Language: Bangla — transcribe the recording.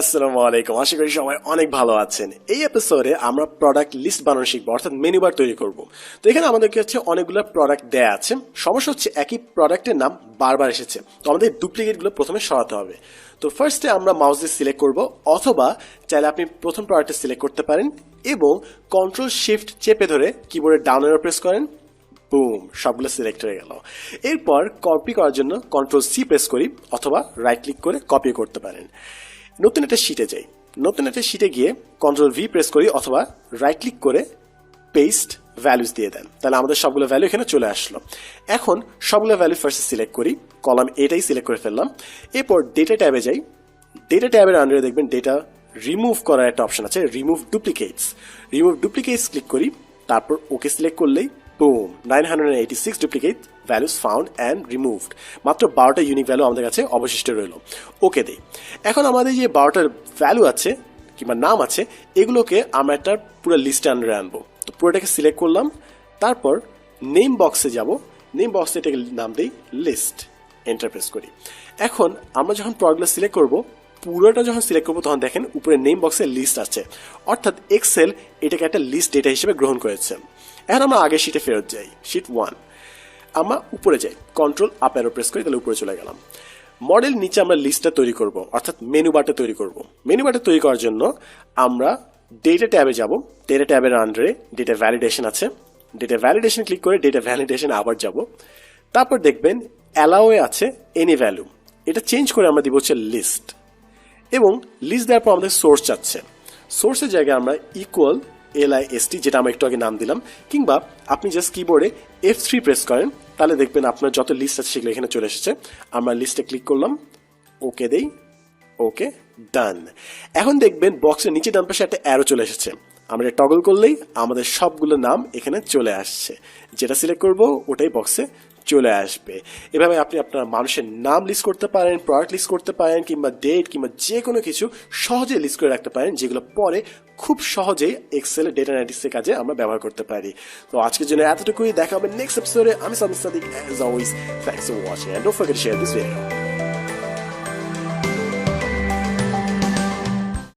আসসালামু আলাইকুম, আশা করি সবাই অনেক ভালো আছেন। এই এপিসোডে আমরা প্রোডাক্ট লিস্ট বানানো শিখবো, অর্থাৎ মেনু বার তৈরি করব। তো এখানে আমাদেরকে হচ্ছে অনেকগুলো প্রোডাক্ট দেয়া আছে। সমস্যা হচ্ছে একই প্রোডাক্টের নাম বারবার এসেছে, তো আমাদের ডুপ্লিকেটগুলো প্রথমে সরাতে হবে। তো ফার্স্টে আমরা মাউস দিয়ে সিলেক্ট করব, অথবা চাইলে আপনি প্রথম প্রোডাক্টে সিলেক্ট করতে পারেন এবং কন্ট্রোল শিফট চেপে ধরে কিবোর্ডের ডাউন অ্যারো প্রেস করেন। বুম, সবগুলো সিলেক্ট হয়ে গেল। এরপর কপি করার জন্য কন্ট্রোল সি প্রেস করি, অথবা রাইট ক্লিক করে কপি করতে পারেন। নতুন একটা শিটে যাই, নতুন একটা শিটে গিয়ে কন্ট্রোল ভি প্রেস করি, অথবা রাইট ক্লিক করে পেস্ট ভ্যালুস দিয়ে দেন, তাহলে আমাদের সবগুলো ভ্যালু এখানে চলে আসলো। এখন সবগুলো ভ্যালু ফার্স্টে সিলেক্ট করি, কলাম এটাই সিলেক্ট করে ফেললাম। এরপর ডেটা ট্যাবে যাই, ডেটা ট্যাবের আন্ডারে দেখবেন ডেটা রিমুভ করার একটা অপশন আছে, remove duplicates. Remove duplicates click করি, তারপর ওকে সিলেক্ট করলেই broom, 986 duplicate values found and removed. মাত্র 12টা ইউনিক ভ্যালু আমাদের কাছে অবশিষ্ট রইল। ওকে দেই। এখন আমাদের যে 12টার ভ্যালু আছে কিংবা নাম আছে, এগুলোকে আমরা একটা পুরো লিস্টে আন্ডারে আনবো। তো পুরোটাকে সিলেক্ট করলাম, তারপর নেম বক্সে যাব, নেম বক্সে এটাকে নাম দিই লিস্ট, এন্টার প্রেস করি। এখন আমরা যখন প্রোডাক্টগুলো সিলেক্ট করব, পুরোটা যখন সিলেক্ট করবো তখন দেখেন উপরে নেম বক্সে লিস্ট আছে, অর্থাৎ এক্সেল এটাকে একটা লিস্ট ডেটা হিসেবে গ্রহণ করেছে। এখন আমরা আগের শিটে ফেরত যাই, শিট 1। আমরা উপরে যাই, কন্ট্রোল আপ অ্যারো প্রেস করি, তাহলে উপরে চলে গেলাম। মডেল নিচে আমরা লিস্টটা তৈরি করব, অর্থাৎ মেনু বারটা তৈরি করব। মেনু বারটা তৈরি করার জন্য আমরা ডেটা ট্যাবে যাব, ডেটা ট্যাবের আন্ডারে ডেটা ভ্যালিডেশন আছে, ডেটা ভ্যালিডেশন ক্লিক করে ডেটা ভ্যালিডেশন আবার যাব। তারপর দেখবেন অ্যালাওয়ে আছে এনি ভ্যালু, এটা চেঞ্জ করে আমরা দিব হচ্ছে লিস্ট। এবং লিস্ট দেওয়ার পর আমাদের সোর্স চাচ্ছে, সোর্সের জায়গায় আমরা ইকুয়াল LIST, যেটা আমরা একটু আগে নাম দিলাম, কিংবা আপনি জাস্ট কিবোর্ডে F3 প্রেস করেন, তাহলে দেখবেন আপনার যত লিস্ট আছে সেগুলো এখানে চলে এসেছে। আমরা লিস্টে ক্লিক করলাম, ওকে দেই, ওকে ডান। এখন দেখবেন বক্সের নিচে ডান পাশে একটা অ্যারো চলে এসেছে, আমরা টগল করলেই আমাদের সবগুলো নাম এখানে চলে আসছে। যেটা সিলেক্ট করব ওটাই বক্সে চলে আসবে। এভাবে আপনি আপনার মানুষের নাম লিস্ট করতে পারেন, প্রোডাক্ট লিস্ট করতে পারেন, কিংবা ডেট কিংবা যে কোনো কিছু সহজে লিস্ট করে রাখতে পারেন, যেগুলো পরে খুব সহজেই এক্সেলের ডেটা অ্যানালিসিসের কাজে আমরা ব্যবহার করতে পারি। তো আজকের জন্য এতটুকুই, দেখা হবে নেক্সট এপিসোডে। আমি Sadman Sadiq, as always, thanks for watching and don't forget to share this video.